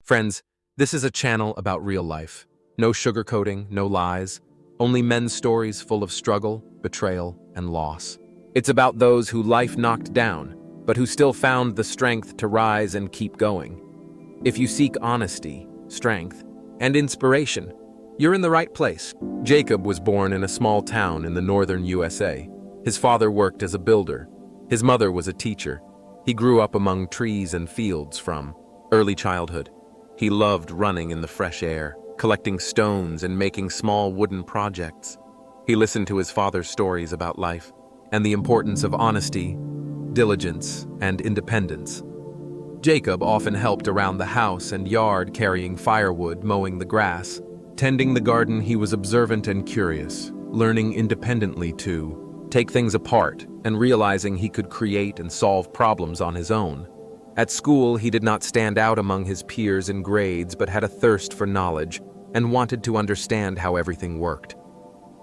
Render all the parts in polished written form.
Friends, this is a channel about real life. No sugarcoating, no lies, only men's stories full of struggle, betrayal, and loss. It's about those who life knocked down, but who still found the strength to rise and keep going. If you seek honesty, strength, and inspiration, you're in the right place. Jacob was born in a small town in the northern USA. His father worked as a builder. His mother was a teacher. He grew up among trees and fields from early childhood. He loved running in the fresh air, collecting stones and making small wooden projects. He listened to his father's stories about life and the importance of honesty, diligence, and independence. Jacob often helped around the house and yard, carrying firewood, mowing the grass. Tending the garden, he was observant and curious, learning independently to take things apart and realizing he could create and solve problems on his own. At school, he did not stand out among his peers in grades but had a thirst for knowledge and wanted to understand how everything worked.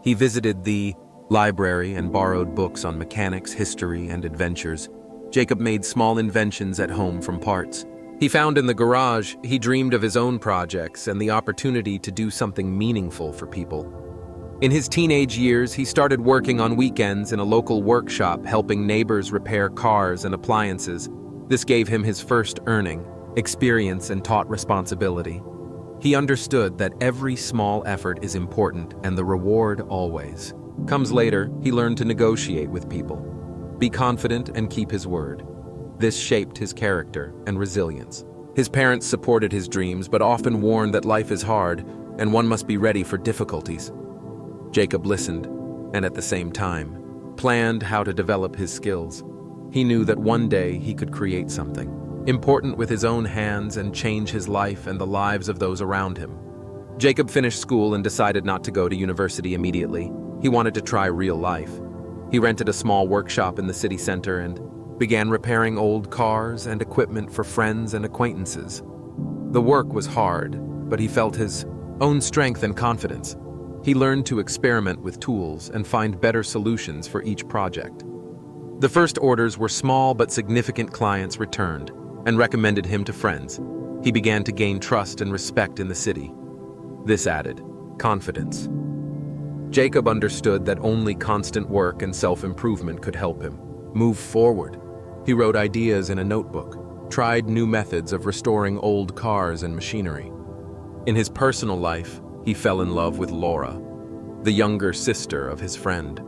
He visited the library and borrowed books on mechanics, history, and adventures. Jacob made small inventions at home from parts he found in the garage. He dreamed of his own projects and the opportunity to do something meaningful for people. In his teenage years, he started working on weekends in a local workshop, helping neighbors repair cars and appliances. This gave him his first earning, experience, and taught responsibility. He understood that every small effort is important and the reward always comes later. He learned to negotiate with people, be confident, and keep his word. This shaped his character and resilience. His parents supported his dreams but often warned that life is hard and one must be ready for difficulties. Jacob listened and at the same time planned how to develop his skills. He knew that one day he could create something important with his own hands and change his life and the lives of those around him. Jacob finished school and decided not to go to university immediately. He wanted to try real life. He rented a small workshop in the city center and began repairing old cars and equipment for friends and acquaintances. The work was hard, but he felt his own strength and confidence. He learned to experiment with tools and find better solutions for each project. The first orders were small but significant. Clients returned and recommended him to friends. He began to gain trust and respect in the city. This added confidence. Jacob understood that only constant work and self-improvement could help him move forward. He wrote ideas in a notebook, tried new methods of restoring old cars and machinery. In his personal life, he fell in love with Laura, the younger sister of his friend.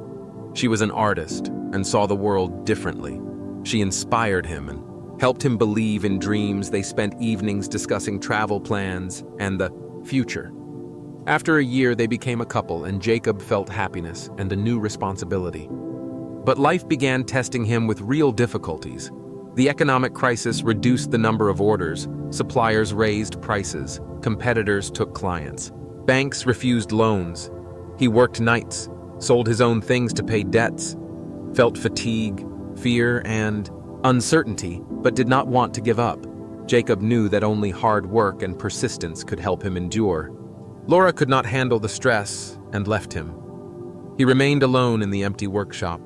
She was an artist and saw the world differently. She inspired him and helped him believe in dreams. They spent evenings discussing travel plans and the future. After a year, they became a couple, and Jacob felt happiness and a new responsibility. But life began testing him with real difficulties. The economic crisis reduced the number of orders, suppliers raised prices, competitors took clients, banks refused loans. He worked nights, sold his own things to pay debts, felt fatigue, fear, and uncertainty, but did not want to give up. Jacob knew that only hard work and persistence could help him endure. Laura could not handle the stress and left him. He remained alone in the empty workshop.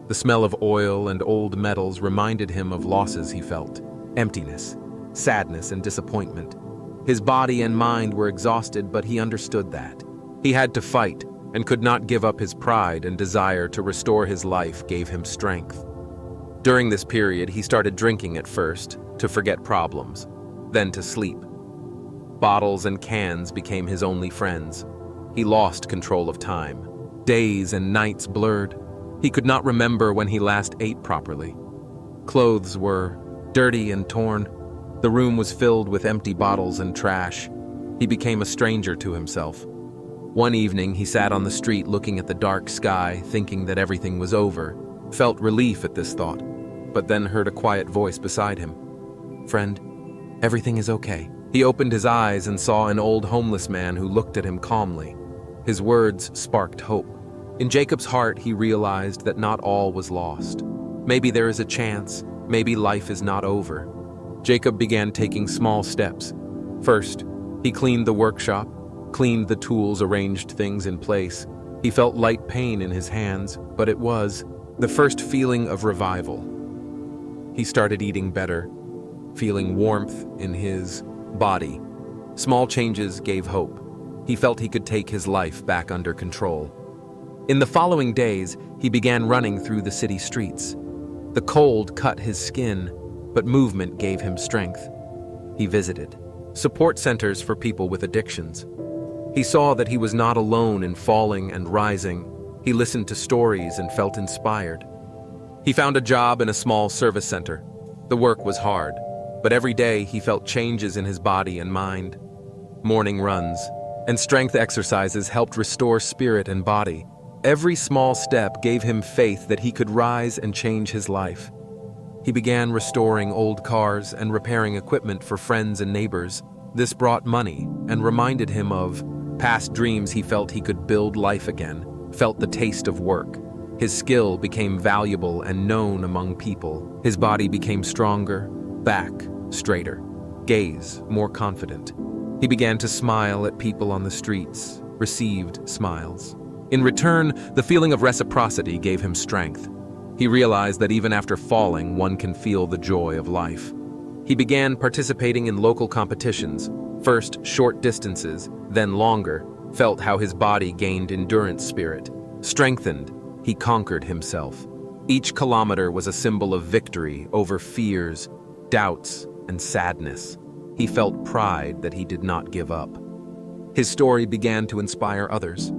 The smell of oil and old metals reminded him of losses he felt, emptiness, sadness, and disappointment. His body and mind were exhausted, but he understood that. He had to fight and could not give up his pride, and desire to restore his life gave him strength. During this period, he started drinking at first, to forget problems, then to sleep. Bottles and cans became his only friends. He lost control of time. Days and nights blurred. He could not remember when he last ate properly. Clothes were dirty and torn. The room was filled with empty bottles and trash. He became a stranger to himself. One evening, he sat on the street looking at the dark sky, thinking that everything was over. Felt relief at this thought, but then heard a quiet voice beside him. "Friend, everything is okay." He opened his eyes and saw an old homeless man who looked at him calmly. His words sparked hope. In Jacob's heart, he realized that not all was lost. Maybe there is a chance. Maybe life is not over. Jacob began taking small steps. First, he cleaned the workshop, cleaned the tools, arranged things in place. He felt light pain in his hands, but it was the first feeling of revival. He started eating better, feeling warmth in his body Small changes gave hope. He felt he could take his life back under control. In the following days, he began running through the city streets. The cold cut his skin, but movement gave him strength. He visited support centers for people with addictions. He saw that he was not alone in falling and rising. He listened to stories and felt inspired. He found a job in a small service center. The work was hard, but every day he felt changes in his body and mind. Morning runs and strength exercises helped restore spirit and body. Every small step gave him faith that he could rise and change his life. He began restoring old cars and repairing equipment for friends and neighbors. This brought money and reminded him of past dreams. He felt he could build life again, felt the taste of work. His skill became valuable and known among people. His body became stronger, back straighter, gaze more confident. He began to smile at people on the streets, received smiles. In return, the feeling of reciprocity gave him strength. He realized that even after falling, one can feel the joy of life. He began participating in local competitions, first short distances, then longer, felt how his body gained endurance spirit. Strengthened, he conquered himself. Each kilometer was a symbol of victory over fears, doubts, and sadness. He felt pride that he did not give up. His story began to inspire others.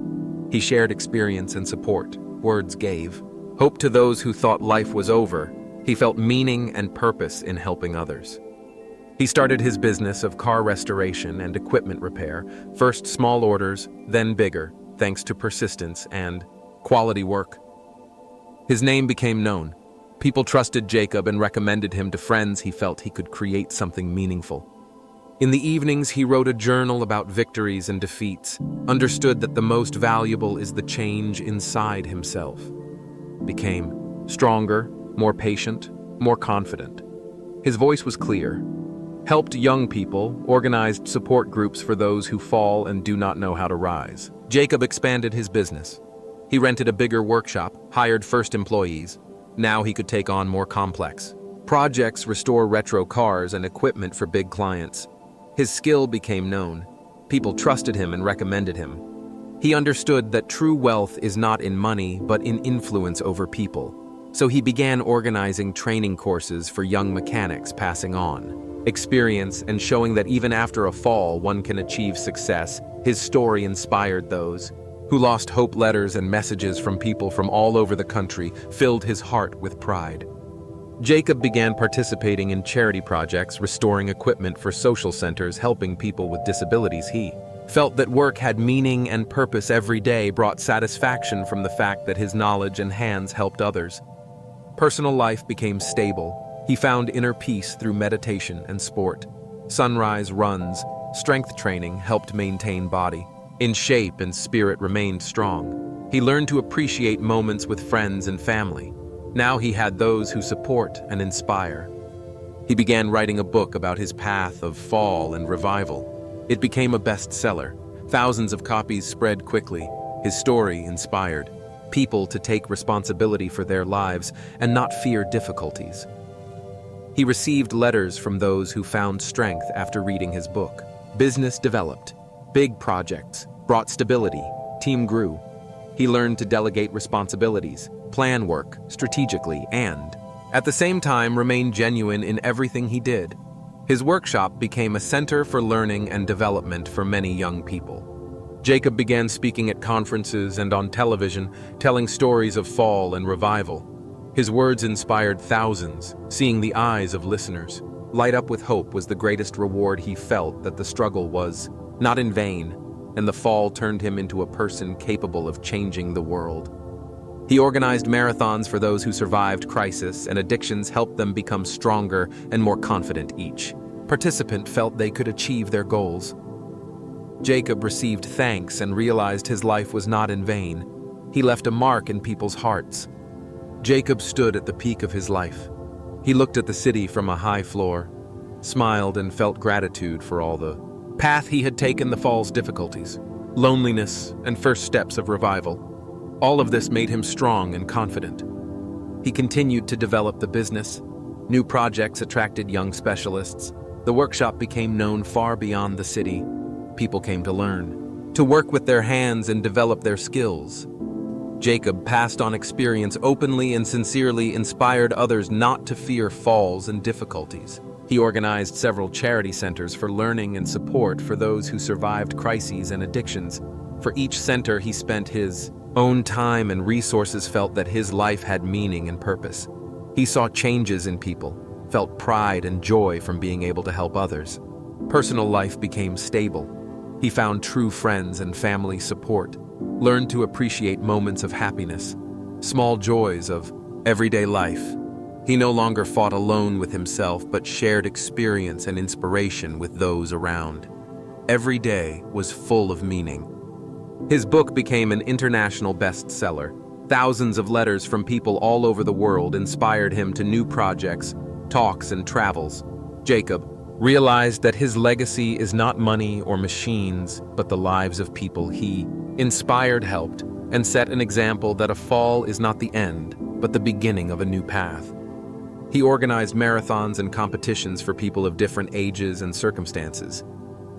He shared experience and support. Words gave hope to those who thought life was over. He felt meaning and purpose in helping others. He started his business of car restoration and equipment repair, first small orders, then bigger, thanks to persistence and quality work. His name became known. People trusted Jacob and recommended him to friends. He felt he could create something meaningful. In the evenings, he wrote a journal about victories and defeats, understood that the most valuable is the change inside himself. Became stronger, more patient, more confident. His voice was clear. Helped young people, organized support groups for those who fall and do not know how to rise. Jacob expanded his business. He rented a bigger workshop, hired first employees. Now he could take on more complex projects, restore retro cars and equipment for big clients. His skill became known. People trusted him and recommended him. He understood that true wealth is not in money, but in influence over people. So he began organizing training courses for young mechanics, passing on experience and showing that even after a fall, one can achieve success. His story inspired those who lost hope. Letters and messages from people from all over the country filled his heart with pride. Jacob began participating in charity projects, restoring equipment for social centers, helping people with disabilities. He felt that work had meaning and purpose. Every day brought satisfaction from the fact that his knowledge and hands helped others. Personal life became stable. He found inner peace through meditation and sport. Sunrise runs, strength training helped maintain body in shape, and spirit remained strong. He learned to appreciate moments with friends and family. Now he had those who support and inspire. He began writing a book about his path of fall and revival. It became a bestseller. Thousands of copies spread quickly. His story inspired people to take responsibility for their lives and not fear difficulties. He received letters from those who found strength after reading his book. Business developed. Big projects brought stability. Team grew. He learned to delegate responsibilities, plan work strategically, and, at the same time, remain genuine in everything he did. His workshop became a center for learning and development for many young people. Jacob began speaking at conferences and on television, telling stories of fall and revival. His words inspired thousands. Seeing the eyes of listeners light up with hope was the greatest reward. He felt that the struggle was not in vain, and the fall turned him into a person capable of changing the world. He organized marathons for those who survived crisis and addictions, helped them become stronger and more confident. Each participant felt they could achieve their goals. Jacob received thanks and realized his life was not in vain. He left a mark in people's hearts. Jacob stood at the peak of his life. He looked at the city from a high floor, smiled, and felt gratitude for all the path he had taken, the fall's difficulties, loneliness, and first steps of revival. All of this made him strong and confident. He continued to develop the business. New projects attracted young specialists. The workshop became known far beyond the city. People came to learn, to work with their hands and develop their skills. Jacob passed on experience openly and sincerely, inspired others not to fear falls and difficulties. He organized several charity centers for learning and support for those who survived crises and addictions. For each center, he spent his own time and resources, felt that his life had meaning and purpose. He saw changes in people, felt pride and joy from being able to help others. Personal life became stable. He found true friends and family support, learned to appreciate moments of happiness, small joys of everyday life. He no longer fought alone with himself, but shared experience and inspiration with those around. Every day was full of meaning. His book became an international bestseller. Thousands of letters from people all over the world inspired him to new projects, talks, and travels. Jacob realized that his legacy is not money or machines, but the lives of people he inspired, helped, and set an example that a fall is not the end, but the beginning of a new path. He organized marathons and competitions for people of different ages and circumstances.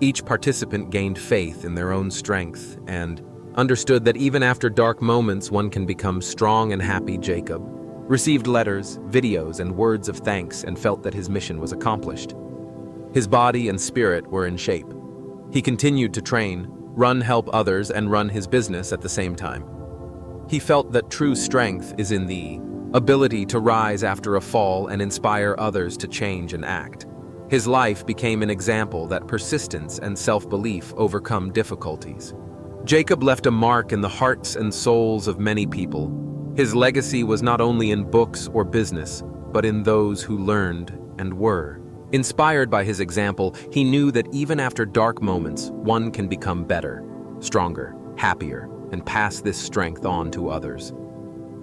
Each participant gained faith in their own strength and understood that even after dark moments, one can become strong and happy. Jacob received letters, videos, and words of thanks and felt that his mission was accomplished. His body and spirit were in shape. He continued to train, run, help others, and run his business at the same time. He felt that true strength is in the ability to rise after a fall and inspire others to change and act. His life became an example that persistence and self-belief overcome difficulties. Jacob left a mark in the hearts and souls of many people. His legacy was not only in books or business, but in those who learned and were. Inspired by his example, he knew that even after dark moments, one can become better, stronger, happier, and pass this strength on to others.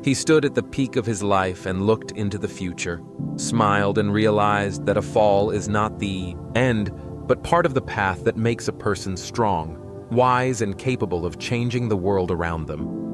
He stood at the peak of his life and looked into the future, smiled, and realized that a fall is not the end, but part of the path that makes a person strong, wise, and capable of changing the world around them.